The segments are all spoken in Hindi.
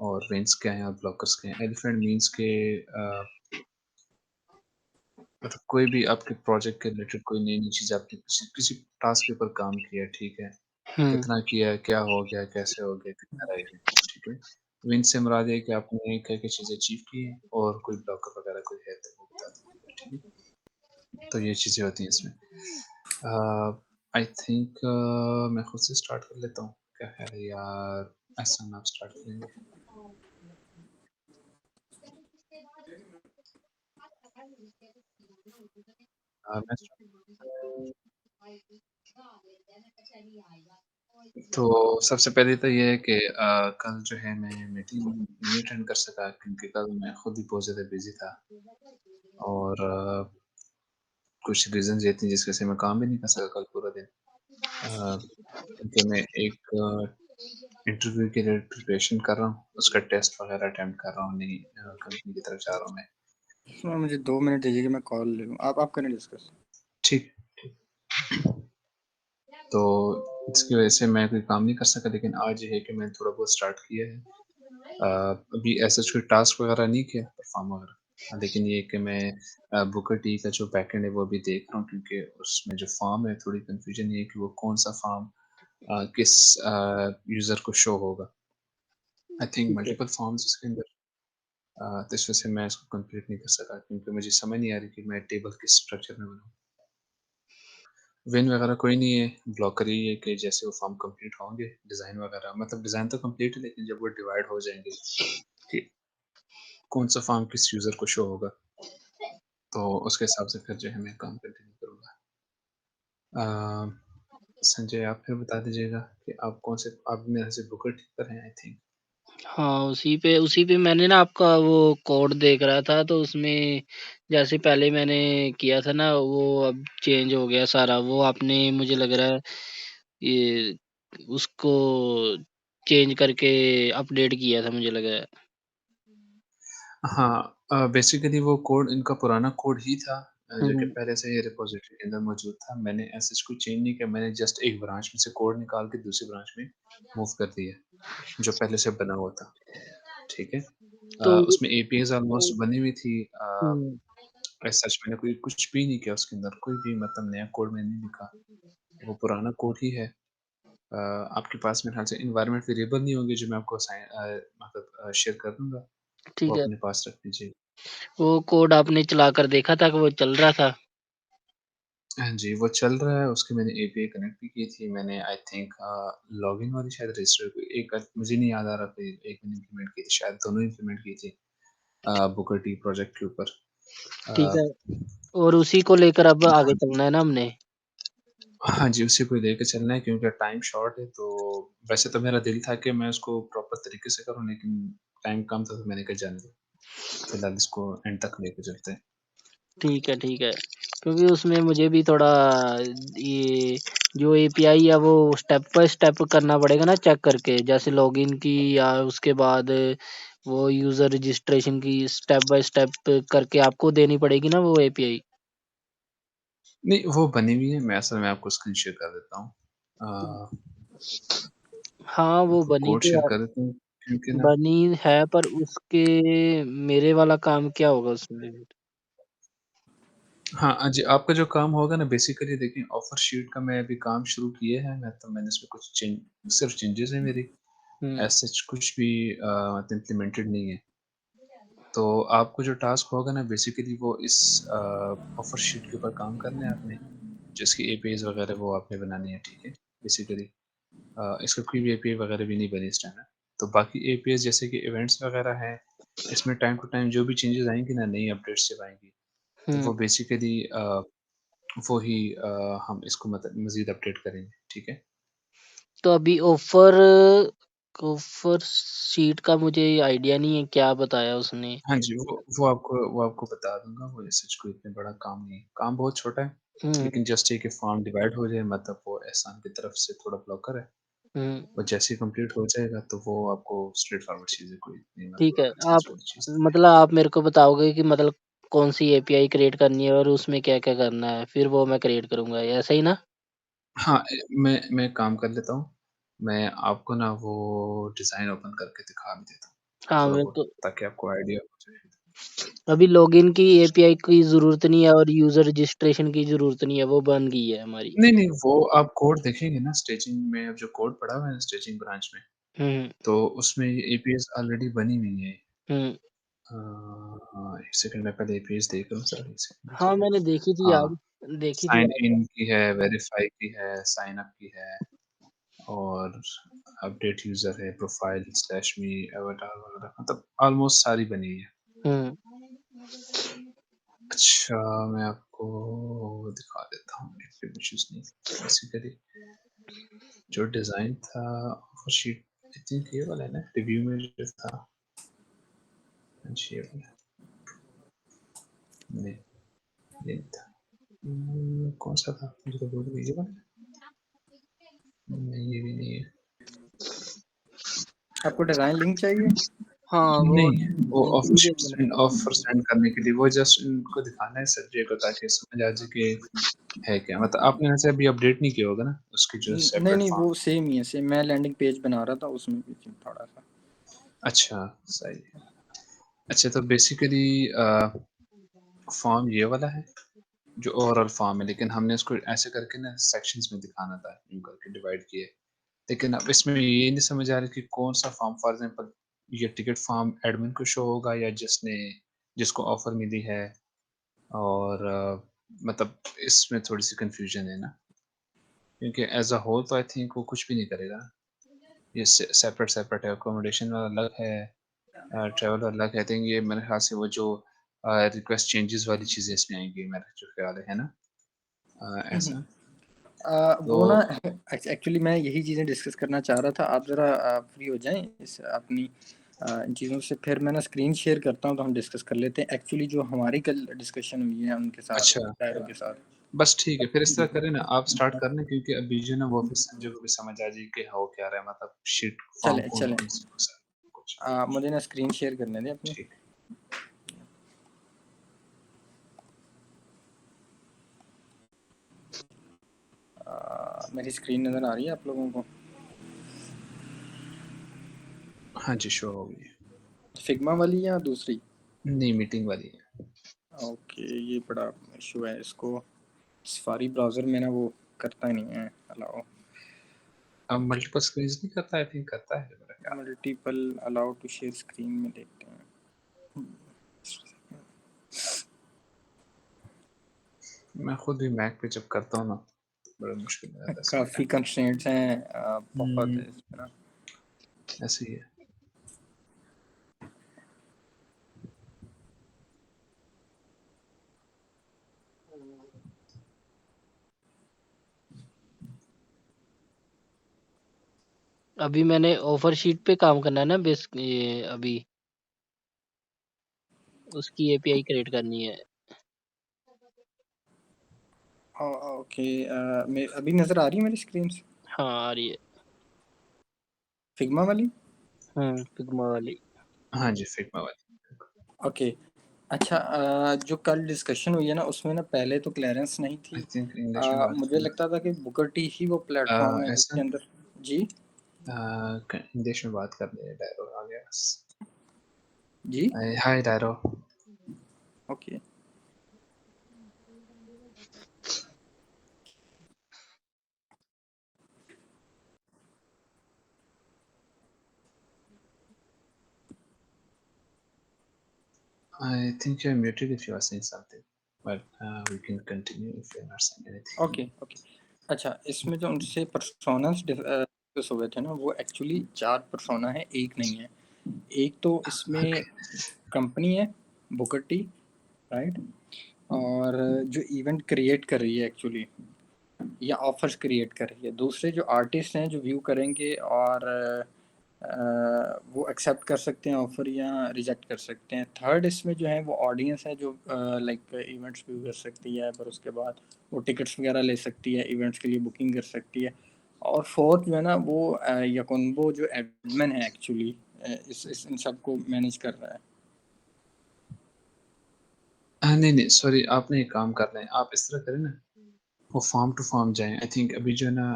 और वेंट्स क्या हैं और ब्लॉकर्स क्या हैं। एलिफेंट मीन्स के मतलब कोई भी आपके प्रोजेक्ट के रिलेटेड कोई नई-नई चीज़ आपने किसी किसी टास्क के ऊपर काम किया है, ठीक है? हुँ, कितना किया है, क्या हो गया, कैसे हो गया, कितना रह गया, ठीक है? विन से मुराद ये है कि आपने क्या-क्या चीज़ें अचीव की हैं और कोई ब्लॉकर वगैरह कोई है तो वो बता दीजिएगा, ठीक है? तो ये चीज़ें होती हैं इसमें। आई थिंक मैं खुद से स्टार्ट कर लेता हूँ। क्या ख़्याल है यार? एहसन आप स्टार्ट करेंगे? मैं स्टार्ट तो सबसे पहले तो ये है कि कल जो है मैं मीटिंग नहीं अटेंड कर सका क्योंकि कल मैं खुद ही बहुत ज़्यादा बिज़ी था और कुछ रीज़न्स ये थे जिसकी वजह से मैं काम भी नहीं कर सका कल पूरा दिन। क्योंकि मैं एक इंटरव्यू के लिए प्रिपरेशन कर रहा हूँ, उसका टेस्ट वगैरह अटेम्प्ट कर रहा हूँ नई कंपनी की तरफ जा रहा हूँ मैं। उसमें मुझे 2 मिनट दीजिए कि मैं कॉल ले लूँ। आप करें डिस्कस। ठीक, तो इसकी वजह से मैं कोई काम नहीं कर सका लेकिन आज ये है कि मैंने थोड़ा बहुत स्टार्ट किया है। अभी ऐसा कोई टास्क वगैरह नहीं किया परफ़ॉर्म वगैरह। लेकिन ये है कि मैं बुकर टी का जो बैकएंड है वो अभी देख रहा हूँ क्योंकि उसमें जो फ़ॉर्म है थोड़ी कन्फ्यूज़न ये है कि वो कौन-सा फ़ॉर्म किस यूज़र को शो होगा। आई थिंक ठीक है। मल्टीपल फ़ॉर्म्स उसके अंदर तो इस वजह से मैं इसको कंप्लीट नहीं कर सका क्योंकि मुझे समझ नहीं आ रही कि मैं टेबल किस स्ट्रक्चर में बनाऊँ। विन वगैरह कोई नहीं है, ब्लॉकर ही है कि जैसे वो फ़ॉर्म कंप्लीट होंगे, डिज़ाइन वगैरह मतलब डिज़ाइन तो कंप्लीट है लेकिन जब वो डिवाइड हो जाएँगे कि कौन-सा फ़ॉर्म किस यूज़र को शो होगा, तो उसके हिसाब से फिर जो है मैं काम कंटिन्यू करूँगा। अ, संजय आप फिर बता दीजिएगा कि आप कौन से आप मेरे से बुकर टी पर हैं आई थिंक। हाँ, उसी पे मैंने ना आपका वो कोड देख रहा था तो उसमें जैसे पहले मैंने किया था ना वो अब चेंज हो गया सारा। वो आपने मुझे लग रहा है ये उसको चेंज करके अपडेट किया था मुझे लग रहा है। हाँ, बेसिकली वो कोड इनका पुराना कोड ही था जो कि हुँ, पहले से ही रिपॉज़िटरी के अंदर मौजूद था। मैंने ऐसा कुछ चेंज नहीं किया, मैंने जस्ट एक ब्रांच में से कोड निकाल के दूसरी ब्रांच में मूव कर दिया, जो पहले से बना हुआ था, ठीक है? तो उसमें एपीआईज़ ऑलमोस्ट बनी हुई थी हुँ, एज़ सच मैंने कोई कुछ भी नहीं किया उसके अंदर, कोई भी मतलब नया कोड मैंने नहीं लिखा, वो पुराना कोड ही है। आपके पास मेरे ख़्याल से एनवायरनमेंट वेरिएबल नहीं होंगे जो मैं आपको मतलब शेयर कर दूँगा, ठीक वो है। अपने पास रख लीजिए। वो कोड आपने चलाकर देखा था कि वो चल रहा था? हाँ जी, वो चल रहा है, उसकी मैंने एपीआई कनेक्ट भी की थी, मैंने आई थिंक लॉगिन वाली शायद रजिस्टर कोई एक मुझे नहीं याद आ रहा कोई एक मैंने इम्प्लीमेंट की थी, शायद दोनों इम्प्लीमेंट की थी बुकर टी प्रोजेक्ट के ऊपर। ठीक अ, है। और उसी को लेकर अब आगे चलना है ना हमने? हाँ जी, उसी को लेके चलना है क्योंकि टाइम शॉर्ट है, तो वैसे तो मेरा दिल था कि मैं उसको प्रॉपर तरीके से करूँ, लेकिन टाइम कम था, तो मैंने कहा जाने दो, फिलहाल इसको एंड तक लेके चलते हैं। ठीक है, ठीक है। क्योंकि उसमें मुझे भी थोड़ा ये जो एपीआई है वो स्टेप बाय स्टेप करना पड़ेगा ना चेक करके। जैसे लॉगिन की या उसके बाद वो यूज़र रजिस्ट्रेशन की स्टेप बाय स्टेप करके आपको देनी पड़ेगी ना वो एपीआई। नहीं, वो बनी हुई है, मैं असल में आपको स्क्रीन शेयर कर देता हूँ। हाँ, वो आपको बनी कोड तो शेयर है कर देता हूँ क्योंकि ना बनी है पर उसके मेरे वाला काम क्या होगा उसमें? हाँ, जी, आपका जो काम होगा ना बेसिकली देखिए ऑफ़र शीट का मैं अभी काम शुरू किया है, मैंने इसमें कुछ सिर्फ़ चेंजेज़ हैं मेरी, हुँ, एज़ सच कुछ भी इम्प्लीमेंटेड नहीं है। तो आपको जो टास्क होगा ना बेसिकली वो इस ऑफ़र शीट के ऊपर काम करना है आपने, जिसकी एपीआईज़ वग़ैरह वो आपने बनानी है, ठीक है? बेसिकली इसका कोई भी एपीआई वग़ैरह भी नहीं बनी इस टाइम में। तो बाकी एपीआईज़ जैसे कि इवेंट्स वग़ैरह हैं, इसमें टाइम टू टाइम जो भी चेंजेज़ आएँगी ना, नई अपडेट्स जब आएँगी, तो हुँ। वो बेसिकली वो ही हम इसको मतलब मज़ीद अपडेट करेंगे, ठीक है? तो अभी ऑफ़र शीट का मुझे आइडिया नहीं है क्या बताया उसने? हाँ जी, वो आपको बता दूँगा, वो ऐसा कोई इतना बड़ा काम नहीं है। काम बहुत छोटा है, हुँ, लेकिन जस्ट ये कि फॉर्म डिवाइड हो जाए मतलब वो एहसान की तरफ से थोड़ा ब्लॉकर है। हुँ। वो जैसे ही कंप्लीट हो जाएगा तो वो आपको स्ट्रेट फॉरवर्ड चीज़ है, कोई इतनी ठीक मतलब है, रॉकेट साइंस आप वाली चीज़ मतलब आप मेरे को बताओगे कि मतलब कौन-सी एपीआई क्रिएट करनी है और उसमें क्या-क्या करना है, फिर वो मैं क्रिएट करूँगा, ऐसा ही ना? हाँ, मैं एक काम कर लेता हूँ, मैं आपको ना वो डिज़ाइन ओपन करके दिखा भी देता हूँ। हाँ, थोड़ा मेरे बहुत, को ताकि आपको आइडिया हो जाए। अभी लॉगिन की एपीआई की ज़रूरत नहीं है और यूज़र रजिस्ट्रेशन की ज़रूरत नहीं है, वो बन गई है हमारी। नहीं, नहीं, वो आप कोड देखेंगे ना स्टेजिंग में, अब जो कोड पढ़ा हुआ है ना स्टेजिंग ब्रांच में, हुँ, तो उसमें ये एपीएस ऑलरेडी बनी हुई है। हुँ। हाँ, 1 सेकंड मैं पहले एपीएस देख लूँ ज़रा, 1 सेकंड हाँ, दीजिएगा। मैंने हाँ, देखी थी साइन आज। इन की है, वेरीफाई की है, साइन अप की है और अपडेट यूज़र है, प्रोफाइल स्लैश मी, अवतार वगैरह, मतलब ऑलमोस्ट सारी बनी हुई है। हुँ, अच्छा, मैं आपको दिखा देता हूँ, नेटवर्क इश्यूज़ नहीं, बेसिकली जो डिज़ाइन था वो शीट, आई थिंक ये वाला है ना, रिव्यू में जो था, ये वाला, नहीं, ये नहीं था। कौन-सा था? मुझे तो भूल गई, ये वाला? नहीं, ये भी नहीं है। आपको डिज़ाइन लिंक चाहिए? हाँ, वो नहीं, वो ऑफ़र वीडियो शीट बना सेंड, ऑफ़र सेंड करने के लिए, वो जस्ट इनको दिखाना है सब्जेक्ट को, ताकि समझ आ जाए कि है क्या। मतलब आपने वैसे अभी अपडेट नहीं किया होगा ना, उसकी जो नहीं, सेपरेट नहीं, फॉर्म? वो सेम ही है, सेम। मैं लैंडिंग पेज बना रहा था, उसमें भी थोड़ा-सा। अच्छा, सही है। अच्छा, तो बेसिकली फॉर्म ये वाला है, जो ओवरऑल फॉर्म है, लेकिन हमने इसको ऐसे करके ना सेक्शंस में दिखाना था, यूँ करके डिवाइड किए। लेकिन अब इसमें ये नहीं समझ आ रहा कि कौन-सा फॉर्म, फॉर एग्ज़ाम्पल ये टिकट फॉर्म एडमिन को शो होगा या जिसको ऑफ़र मिली है, और मतलब इसमें थोड़ी-सी कन्फ्यूज़न है ना, क्योंकि एज़ अ होल तो आई थिंक वो कुछ भी नहीं करेगा। ये सेपरेट है, अकोमोडेशन अलग है, ट्रैवल अलग है। आई थिंक ये मेरे ख़्याल से वो जो रिक्वेस्ट चेंजेस वाली चीज़ें इसमें आएँगी, मेरा जो ख़्याल है ना? हुँ, हुँ। ऐसा। तो वो ना एक्चुअली मैं यही चीज़ें डिस्कस करना चाह रहा था। आप ज़रा फ्री हो जाएँ इस अपनी इन चीज़ों से, फिर मैं ना स्क्रीन शेयर करता हूँ, तो हम डिस्कस कर लेते हैं। एक्चुअली जो हमारी कल डिस्कशन हुई है उनके साथ, अच्छा, डायरो के साथ। बस ठीक है, फिर इस तरह करें ना, आप स्टार्ट कर लें, क्योंकि अभी जो है ना वो फिर संजय को भी समझ आ जाएगी कि हो क्या रहा है, मतलब शीट फॉर्म चलें, चलें। कौन-कौन सी कुछ है, कुछ। मुझे ना स्क्रीन शेयर करने दें अपनी। ठीक। मेरी स्क्रीन नज़र आ रही है आप लोगों को? हाँ जी, शो हो गई है। फिग्मा वाली या दूसरी? नहीं, मीटिंग वाली है। ओके, ये बड़ा इशू है। इसको सफारी ब्राउज़र में ना वो करता नहीं है अलाउ। अब मल्टीपल स्क्रीन्स नहीं करता, आई थिंक करता है मेरा ख्याल है। Multiple allow to share screen में देखते हैं। मैं खुद भी मैक पे जब करता हूँ ना, तो बड़ा मुश्किल हो जाता है काफ़ी समटाइम। कंस्ट्रेंट्स हैं, बहुत है इसमें ना। ऐसे ही है। अभी मैंने ऑफर शीट पे काम करना है ना ये अभी उसकी एपीआई क्रिएट करनी है। ओके, मैं अभी नज़र आ रही है मेरी स्क्रीन से? हाँ, आ रही है। फिग्मा वाली? फिग्मा वाली। हाँ जी, फिग्मा वाली। ओके। अच्छा, जो कल डिस्कशन हुई है ना, उसमें ना पहले तो क्लियरेंस नहीं आई थी। थिंक इंग्लिश में बात मुझे करना। लगता था कि बुकर टी ही वो प्लेटफॉर्म है जिसके ऐसा अंदर। जी, इंग्लिश में बात करने, डायरो आ गया बस। जी। हाय डायरो। Okay. I think you're muted if you are saying something, but we can continue if you're not saying anything. Okay, okay. अच्छा, इसमें जो उनसे पर्सोनास डिस्कस हुए थे ना, वो एक्चुअली 4 पर्सोना है, 1 नहीं है। एक तो इसमें Okay. कंपनी है, बुकर टी, राइट? और जो इवेंट क्रिएट कर रही है एक्चुअली, या ऑफ़र्स क्रिएट कर रही है। दूसरे जो आर्टिस्ट हैं जो व्यू करेंगे और वो एक्सेप्ट कर सकते हैं ऑफ़र या रिजेक्ट कर सकते हैं। थर्ड इसमें जो है वो ऑडियंस है जो लाइक इवेंट्स व्यू कर सकती है, पर उसके बाद वो टिकट्स वगैरह ले सकती है, इवेंट्स के लिए बुकिंग कर सकती है। और फोर्थ जो है ना वो यकोनबो जो एडमिन है एक्चुअली इस इन सब को मैनेज कर रहा है। नहीं, नहीं, सॉरी, आपने एक काम करना है, आप इस तरह करें ना, वो फॉर्म टू फॉर्म जाएँ। आई थिंक अभी जो है ना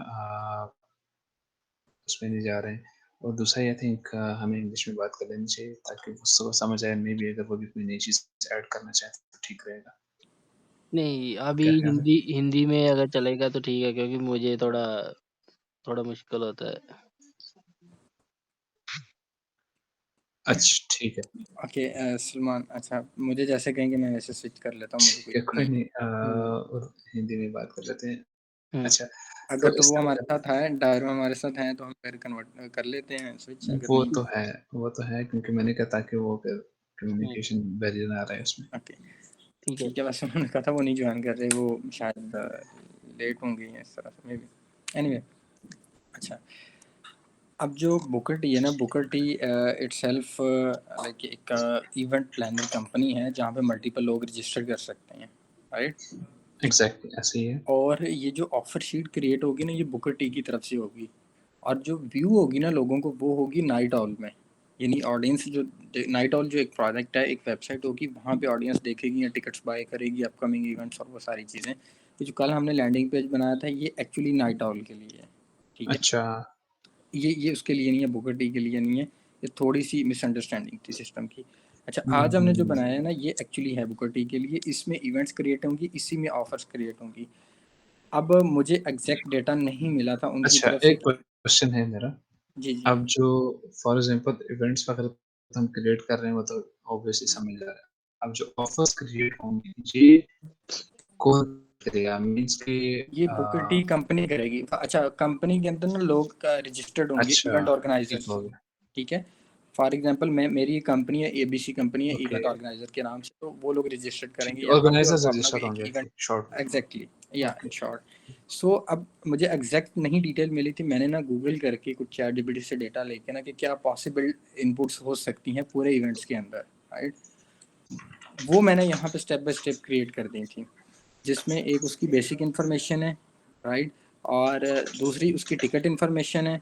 उसमें नहीं जा रहे हैं। और दूसरा आई थिंक हमें इंग्लिश में बात कर लेनी चाहिए ताकि उसको समझ आए, मे बी अगर वो भी कोई नई चीज़ ऐड करना चाहे तो ठीक रहेगा। नहीं, अभी क्या ख़्याल है? हिंदी हिंदी में अगर चलेगा तो ठीक है, क्योंकि मुझे थोड़ा थोड़ा मुश्किल होता है। अच्छा, ठीक है। ओके सलमान, अच्छा मुझे जैसे कहेंगे मैं वैसे स्विच कर लेता हूँ, मुझे कोई ठीक है, इशू कोई नहीं नहीं है। और हिंदी में बात कर लेते हैं। हुँ। अच्छा, अगर तो तो वो इसका हमारे मतलब साथ है, डायरो हमारे साथ हैं तो हम फिर कन्वर्ट कर लेते हैं स्विच, अगर वो नहीं तो है है, वो तो है क्योंकि मैंने कहा ताकि वो फिर हुँ, कम्युनिकेशन बैरियर ना आ रहा है उसमें। ओके ठीक है। ठीक है। वैसे उन्होंने कहा था वो नहीं ज्वाइन कर रहे, वो शायद लेट होंगे या इस तरह से मे बी। एनीवे, अच्छा अब जो बुकर टी है ना, बुकर टी इटसेल्फ लाइक एक इवेंट प्लानर कंपनी है जहाँ पे मल्टीपल लोग रजिस्टर कर सकते हैं, राइट। एग्ज़ैक्टली ऐसे ही है। और ये जो ऑफर शीट क्रिएट होगी ना, ये बुकर टी की तरफ से होगी, और जो व्यू होगी ना लोगों को, वो होगी नाइट ऑल में। यानी ऑडियंस जो नाइट ऑल जो एक प्रोडक्ट है, एक वेबसाइट होगी, वहाँ पे ऑडियंस देखेगी या टिकट्स बाय करेगी, अपकमिंग इवेंट्स और वो सारी चीज़ें। ये जो कल हमने लैंडिंग पेज बनाया था, ये एक्चुअली नाइट ऑल के लिए है, ठीक है। अच्छा, ये उसके लिए नहीं है, बुकर टी के लिए नहीं है। ये थोड़ी सी मिसअंडरस्टैंडिंग थी सिस्टम की। अच्छा, आज हमने जो बनाया है ना, ये एक्चुअली है बुकर टी के लिए। इसमें इवेंट्स क्रिएट होंगी, इसी में ऑफर्स क्रिएट होंगी। अब मुझे एग्जैक्ट डेटा नहीं मिला था उनकी अच्छा तरफ से एक कि क्वेश्चन है मेरा। जी जी अब जो फॉर एग्ज़ाम्पल इवेंट्स वगैरह हम क्रिएट कर रहे हैं वो तो ऑब्वियसली समझ आ रहा है। अब जो ऑफर्स क्रिएट होंगे ये कौन करेगा? मीन्स कि ये अ, बुकर टी कंपनी करेगी। अच्छा, कंपनी के अंदर ना लोग रजिस्टर्ड होंगे, अच्छा, इवेंट ठीक ऑर्गेनाइजर्स, हो गया। ठीक है। फॉर एग्जांपल मेरी कंपनी है, एबीसी कंपनी है, ओके, इवेंट ऑर्गेनाइजर के नाम से, तो वो लोग रजिस्टर्ड ठीक करेंगे है। यहाँ पे, और ऑर्गेनाइज़र्स वो अपना रजिस्टर एक होंगे इवेंट, शॉर्ट में। एग्जैक्टली, या इन ओके, शॉर्ट। सो अब मुझे एग्जैक्ट नहीं डिटेल मिली थी, मैंने ना गूगल करके कुछ चैट जीपीटी से डेटा लेके ना, कि क्या पॉसिबल इनपुट्स हो सकती हैं पूरे इवेंट्स के अंदर, राइट। वो मैंने यहाँ पे स्टेप बाय स्टेप क्रिएट कर दी थी, जिसमें एक उसकी बेसिक इन्फॉर्मेशन है, राइट, और दूसरी उसकी टिकट इन्फॉर्मेशन है।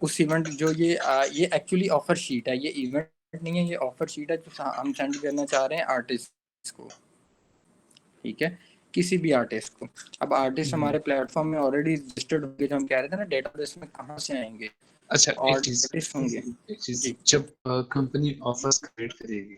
उस इवेंट जो ये एक्चुअली ऑफर शीट है, ये इवेंट नहीं है, ये ऑफर शीट है जो हम सेंड करना चाह रहे हैं आर्टिस्ट को, ठीक है, किसी भी आर्टिस्ट को। अब आर्टिस्ट हुँ। हमारे प्लेटफॉर्म में ऑलरेडी रजिस्टर्ड होंगे, जो हम कह रहे थे ना डेटाबेस में कहाँ से आएंगे, अच्छा और आर्टिस्ट होंगे। एक चीज़ जी जब कंपनी ऑफर्स क्रिएट करेगी,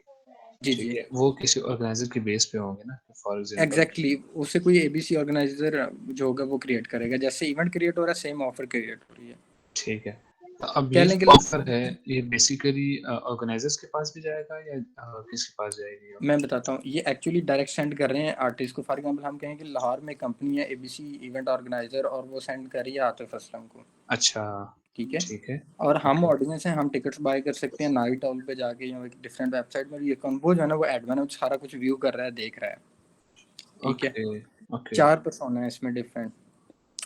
जी ठीक जी, है? वो किसी ऑर्गेनाइज़र के बेस पे होंगे ना? फॉर एग्ज़ाम्पल एग्जैक्टली उससे कोई एबीसी ऑर्गेनाइजर जो होगा वो क्रिएट करेगा, जैसे इवेंट क्रिएट हो रहा है, सेम ऑफर क्रिएट हो रही है। ठीक है। तो अब कह ये लें कि जो ऑफ़र है, ये बेसिकली ऑर्गेनाइज़र्स के पास भी जाएगा या किसके पास जाएगी ये मैं ऑफ़र? बताता हूँ, ये एक्चुअली डायरेक्ट सेंड कर रहे हैं आर्टिस्ट को। फॉर एग्जांपल हम कहें कि लाहौर में कंपनी है एबीसी इवेंट ऑर्गेनाइजर, और वो सेंड कर रही है आतिफ असलम को, अच्छा, ठीक है। ठीक है। और हम ओके, ऑडियंस हैं, हम टिकट्स बाय कर सकते हैं नाइट ऑल पे जाके, या एक डिफरेंट वेबसाइट में। ये वो जो है ना, वो एडमिन है, वो सारा कुछ व्यू कर रहा है, देख रहा है, ठीक है। ओके, ओके, 4 पर्सोना है इसमें डिफरेंट,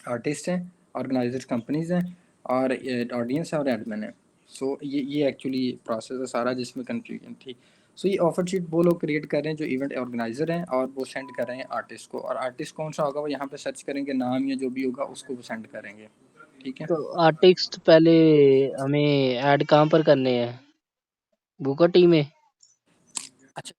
आर्टिस्ट हैं, ऑर्गेनाइजर कंपनीज हैं, और ऑडियंस है, और एडमिन है। सो ये एक्चुअली प्रोसेस है सारा, जिसमें कन्फ्यूजन थी। सो ये ऑफर शीट वो लोग क्रिएट कर रहे हैं जो इवेंट ऑर्गेनाइजर हैं, और वो सेंड कर रहे हैं आर्टिस्ट को। और आर्टिस्ट कौन सा होगा, वो यहाँ पे सर्च करेंगे, नाम या जो भी होगा उसको वो सेंड करेंगे, ठीक है। तो आर्टिस्ट पहले हमें ऐड कहाँ पर करने हैं? बुकर टी में? अच्छा,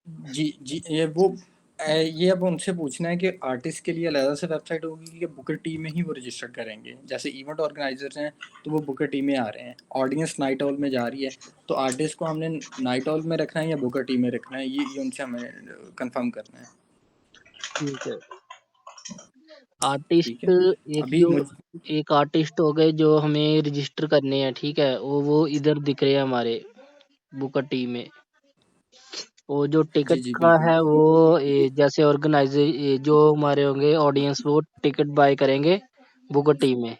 जी जी, ये अब उनसे पूछना है कि आर्टिस्ट के लिए अलग से वेबसाइट होगी कि बुकर टी में ही वो रजिस्टर करेंगे। जैसे इवेंट ऑर्गेनाइजर्स हैं तो वो बुकर टी में आ रहे हैं, ऑडियंस नाइट हॉल में जा रही है, तो आर्टिस्ट को हमने नाइट हॉल में रखना है या बुकर टी में रखना है, ये उनसे हमें कंफर्म करना है, ठीक है। ठीक आर्टिस्ट है। एक अभी जो मुझ एक आर्टिस्ट हो गए जो हमें रजिस्टर करने हैं, ठीक है? वो इधर दिख रहे हैं हमारे बुकर टी में। वो जो जी टिकट जी का बिल्कुल। है वो जैसे ऑर्गेनाइजर जो हमारे होंगे ऑडियंस, वो टिकट बाय करेंगे बुकर टी में।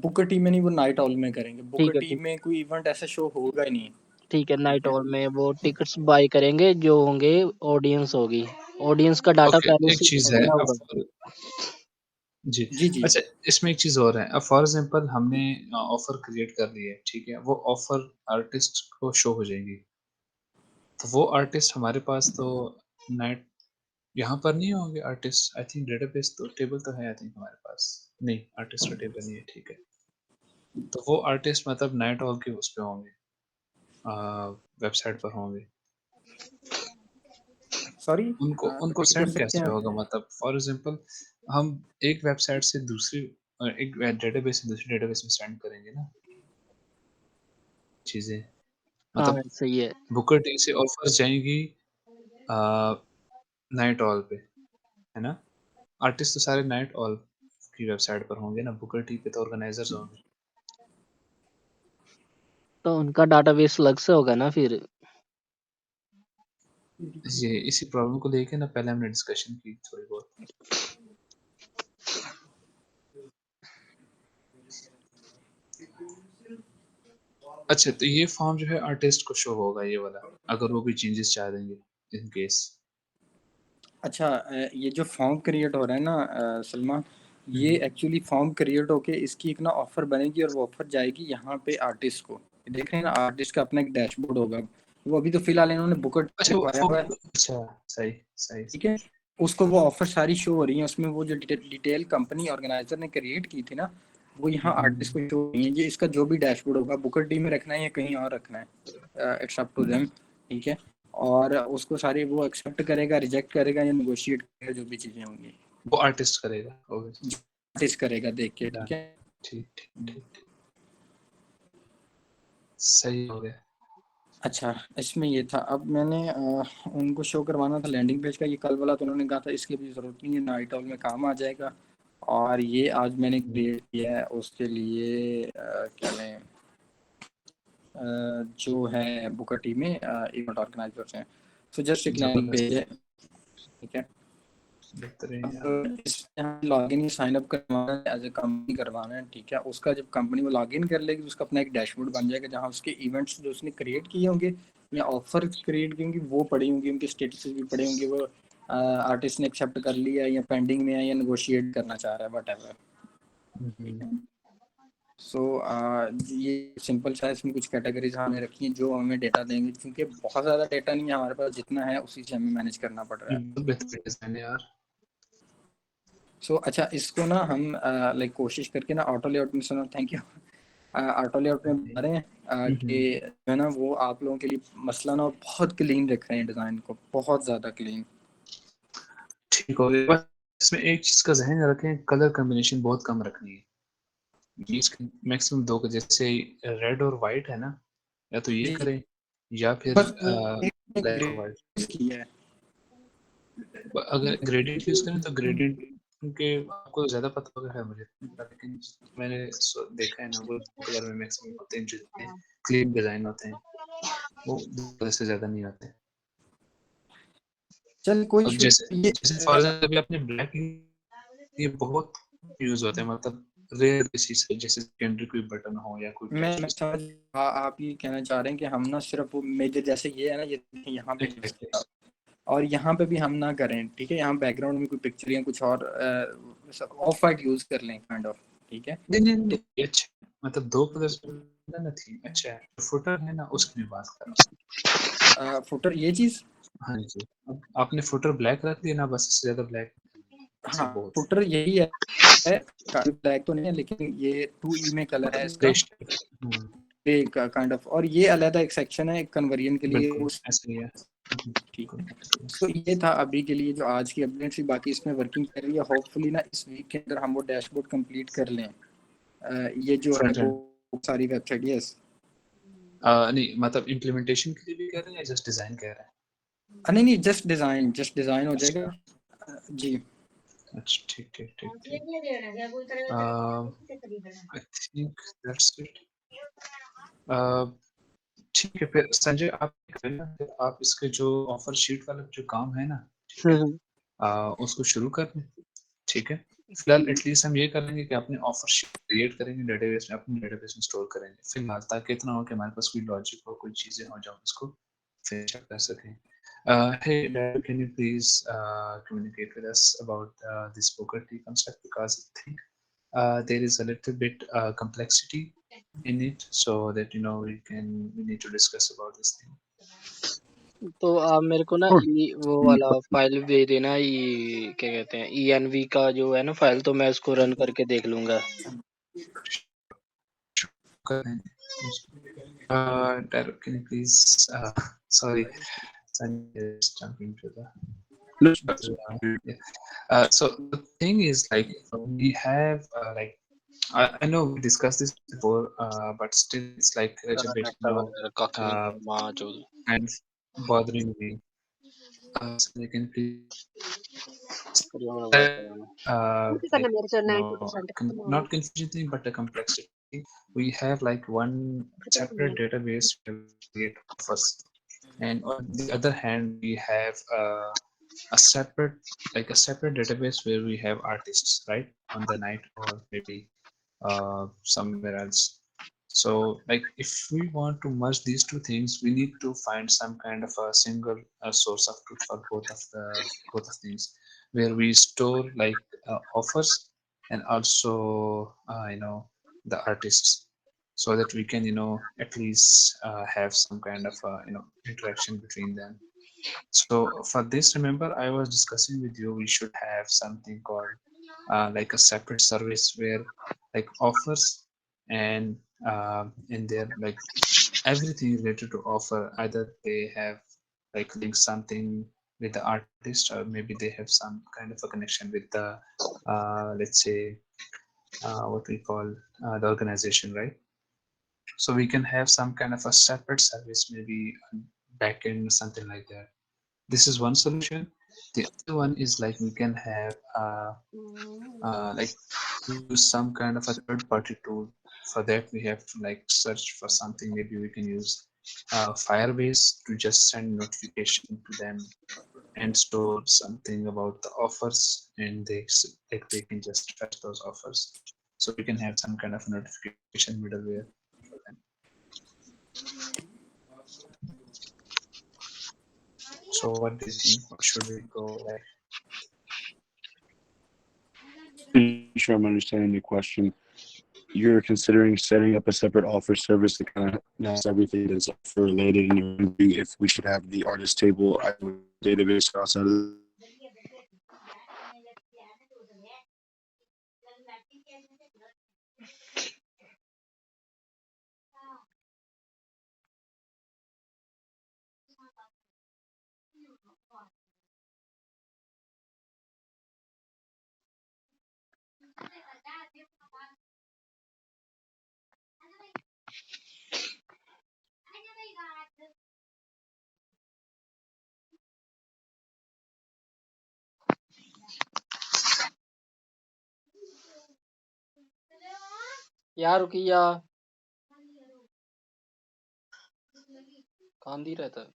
बुकर टी में नहीं, वो नाइट हॉल में करेंगे। बुकर ठीक है, टी में कोई इवेंट ऐसा शो होगा ही नहीं, ठीक है। ठीक नाइट है। हॉल में वो टिकट्स बाय करेंगे जो होंगे, ऑडियंस होगी। ऑडियंस का डाटा ओके, पहले एक से चीज़ है भरा अब होगा। जी, जी जी अच्छा इसमें एक चीज़ और है, अब फॉर एग्ज़ाम्पल हमने ऑफ़र क्रिएट कर ली है, ठीक है? वो ऑफ़र आर्टिस्ट को शो हो जाएगी, तो वो आर्टिस्ट हमारे पास तो नेट यहाँ पर नहीं होंगे आर्टिस्ट, आई थिंक डेटाबेस तो टेबल तो है आई थिंक हमारे पास। नहीं, आर्टिस्ट का टेबल नहीं है, ठीक है। तो वो आर्टिस्ट मतलब नाइट हॉल के उस पे होंगे, वेबसाइट पर होंगे। सॉरी, उनको उनको रिपीट कर सेंड सकते हैं कैसे आप? होगा मतलब फॉर एग्ज़ाम्पल हम एक वेबसाइट से दूसरी एक डेटाबेस से दूसरी डेटाबेस में सेंड करेंगे ना चीज़ें। हाँ, मतलब सही है। बुकर टी से ऑफ़र्स जाएँगी अ, नाइट ऑल पे, है ना? आर्टिस्ट तो सारे नाइट ऑल की वेबसाइट पर होंगे ना, बुकर टी पे तो ऑर्गेनाइज़र्स होंगे। तो उनका डाटाबेस अलग से होगा ना फिर? ये इसी प्रॉब्लम को लेके ना पहले हमने डिस्कशन की थोड़ी बहुत। अच्छा, तो ये फॉर्म जो है आर्टिस्ट को शो होगा ये वाला, अगर वो कोई चेंजेस चाह देंगे इन केस। अच्छा ये जो फॉर्म क्रिएट हो रहा है ना सलमा, हुँ, ये हुँ। एक्चुअली फॉर्म क्रिएट होके इसकी एक ना ऑफ़र बनेगी और वो ऑफ़र जाएगी यहाँ पे आर्टिस्ट को। देख रहे हैं ना, आर्टिस्ट का अपना एक डैशबोर्ड होगा। वो अभी तो फ़िलहाल इन्होंने बुक अच्छा वो लिखवाया फो हुआ है, अच्छा, सही, सही, ठीक सही। है? उसको वो ऑफ़र सारी शो हो रही हैं, उसमें वो जो डिटेल कंपनी ऑर्गेनाइज़र ने क्रिएट की थी ना, वो यहाँ आर्टिस्ट हुँ, को शो हो रही है। ये इसका जो भी डैशबोर्ड होगा, बुकर टी में रखना है या कहीं और रखना है, इट्स अप टू देम, ठीक है? और उसको सारी वो एक्सेप्ट करेगा, रिजेक्ट करेगा या नेगोशिएट करेगा, जो भी चीज़ें होंगी। वो आर्टिस्ट करेगा ऑब्वियसली। नोटिस करेगा देख के, ठीक डन। है? ठीक, ठीक, ठीक, ठीक। सही हो गया। अच्छा, इसमें ये था। अब मैंने उनको शो करवाना था लैंडिंग पेज का, ये कल वाला तो उन्होंने कहा था इसकी अभी ज़रूरत नहीं है, नाइट ऑल में काम आ जाएगा। और ये आज मैंने हुँ, क्रिएट किया है उसके लिए क्या लें, जो है बुकर टी में इवेंट ऑर्गेनाइजर्स हैं। सो जस्ट एक लैंडिंग पेज ज़बरदस्त, है, ठीक है? बेहतरीन यार। अब इसमें लॉगिन साइन अप करवाना है, एज ए कंपनी करवाना है, ठीक है? उसका जब कंपनी वो लॉगिन कर लेगी तो उसका अपना एक डैशबोर्ड बन जाएगा, जहाँ उसके इवेंट्स जो उसने क्रिएट किए होंगे या ऑफर क्रिएट की होंगी वो पड़ी होंगी, उनके स्टेटस भी पड़े होंगे, वो आर्टिस्ट ने एक्सेप्ट कर लिया या पेंडिंग में है या नेगोशिएट करना चाह रहा है, वट हुँ, ठीक हुँ। है? सो ये सिंपल सा है, इसमें कुछ कैटेगरीज हमने रखी हैं जो हमें डेटा देंगे, क्योंकि बहुत ज़्यादा डेटा नहीं है हमारे पास, जितना है उसी से हमें मैनेज करना पड़ रहा ये है। बहुत बेहतरीन डिज़ाइन है यार। सो अच्छा, इसको ना हम लाइक कोशिश करके ना ऑटो लेआउट में, सुनो, थैंक यू, ऑटो लेआउट में बता रहे हैं हुँ, कि हुँ। जो है ना वो आप लोगों के लिए मसला ना बहुत क्लीन रख रहे हैं डिज़ाइन को, बहुत ज़्यादा क्लीन। ठीक हो गया। बस इसमें एक चीज़ का ज़हन में रखें, कलर कॉम्बिनेशन बहुत कम रखनी है। इसकी मैक्सिमम 2 का, जैसे रेड और व्हाइट है ना, या तो ये जी, करें या फिर बस वो ब्लैक और व्हाइट। किया है। अगर ग्रेडिएंट यूज़ करें तो ग्रेडिएंट के आपको ज़्यादा पता होगा है मुझे, लेकिन मैंने देखा है ना वो कलर में मैक्सिमम होते हैं, जितने क्लीन डिज़ाइन होते हैं, वो 2 कलर से ज़्यादा नहीं आते। चल कोई अब इशू जैसे नहीं, ये जैसे फॉर एग्ज़ाम्पल अभी आपने ब्लैक, ये बहुत यूज़ होते हैं, मतलब रेयर पीसेस है, जैसे सेकेंडरी कोई बटन हो या कोई मैं टच। समझ, आप ये कहना चाह रहे हैं कि हम ना सिर्फ वो मेजर, जैसे ये है ना, ये यहाँ पे यूज़ एग्ज़ैक्टली। किया और यहाँ पे भी हम ना करें, ठीक है? यहाँ बैकग्राउंड में कोई पिक्चर या कुछ और ऑफ वाइट यूज़ कर लें, काइंड ऑफ, ठीक है? नहीं, नहीं, नहीं, ये अच्छा है। मतलब 2 कलर्स ना थीम अच्छा है। फुटर है ना, उसकी मैं बात कर रहा हूँ। फुटर ये चीज़, हाँ जी, अब आपने फुटर ब्लैक रख दिया ना, बस इससे ज़्यादा ब्लैक से हाँ, बहुत फुटर यही है, काफी ब्लैक तो नहीं है, लेकिन ये 2E में कलर है मतलब इसका, ग्रेइश टाइप। हुँ, ग्रे का काइंड ऑफ, और ये अलग एक सेक्शन है कन्वर्जन के लिए बिल्कुल उस, ऐसा ही है। हुँ, ठीक है? बिल्कुल। तो ये था अभी के लिए जो आज की अपडेट्स थी, बाकी इसमें वर्किंग कर रही है, होपफुली ना इस वीक के अंदर हम वो डैशबोर्ड कंप्लीट कर लें। ये जो है फ्रंट वो एंड सारी वेबसाइट, यस, नहीं, मतलब इम्प्लीमेंटेशन के लिए भी कह रहे हैं या जस्ट डिज़ाइन कह रहे हैं? नहीं नहीं, जस्ट डिज़ाइन हो जाएगा। अच्छा, जी, अच्छा, ठीक, ठीक, ठीक, ठीक। I think that's it. अ, ठीक है, फिर संजय आप करें ना, फिर आप इसके जो ऑफर शीट वाला जो काम है ना, ठीक हुँ, है? हुँ। उसको शुरू कर दें, ठीक है? फिलहाल एटलीस्ट हम ये करेंगे कि अपने ऑफर शीट क्रिएट करेंगे डेटाबेस में, अपने डेटाबेस में स्टोर करेंगे फिलहाल, ताकि इतना हो कि हमारे पास कोई लॉजिक हो, कोई चीज़ें हो, जो हम इसको फिनिश कर सकें। Hey, Dad, can you please communicate with us about this Booker T concept, because I think there is a little bit complexity in it, so that we need to discuss about this thing. तो आप मेरे को ना वो वाला फ़ाइल भेज देना, क्या कहते हैं, ENV का जो है ना फ़ाइल, तो मैं उसको रन करके देख लूँगा। Dad, can you please? Sorry, Sanjay is jumping to the. Yeah. So the thing is like we have like I know we discussed this before, but still it's like a bit, you know, uh, kind of bothering me. So they can please that like you know not confusing thing but a complexity. We have like one separate database where we create offers, and on the other hand we have a separate like a separate database where we have artists right on the night or maybe somewhere else. So like if we want to merge these two things, we need to find some kind of a single source of truth for both of things, where we store like offers and also you know the artists, so that we can, you know, at least have some kind of you know interaction between them. So for this, remember I was discussing with you, we should have something called like a separate service where like offers and in there like everything related to offer. Either they have like linked something with the artist, or maybe they have some kind of a connection with the let's say what we call the organization, right? So we can have some kind of a separate service, maybe backend or something like that. This is one solution. The other one is like we can have like use some kind of a third party tool. For that we have to like search for something. Maybe we can use Firebase to just send notification to them and store something about the offers, and like they can just fetch those offers. So we can have some kind of notification middleware for them. So what do you think? What should we go like? Pretty sure I'm understanding the question. You're considering setting up a separate offer service that kind of has everything that's offer related, and you're wondering if we should have the artist table database outside of the. यार रुकिया कांदी रहता है।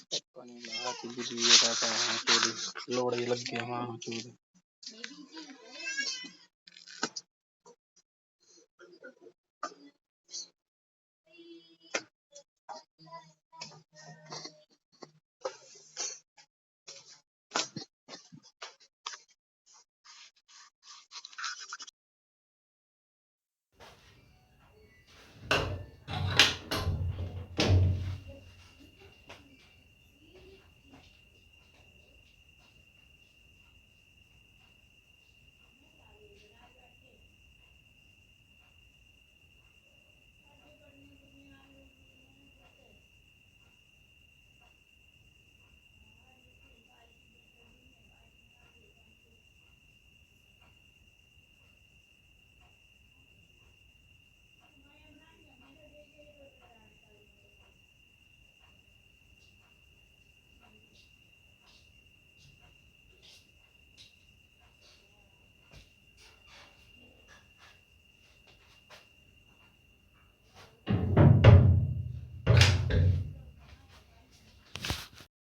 पता नहीं बाहर की भी रहता है, लोड़ ही लग गया वहाँ चोरी।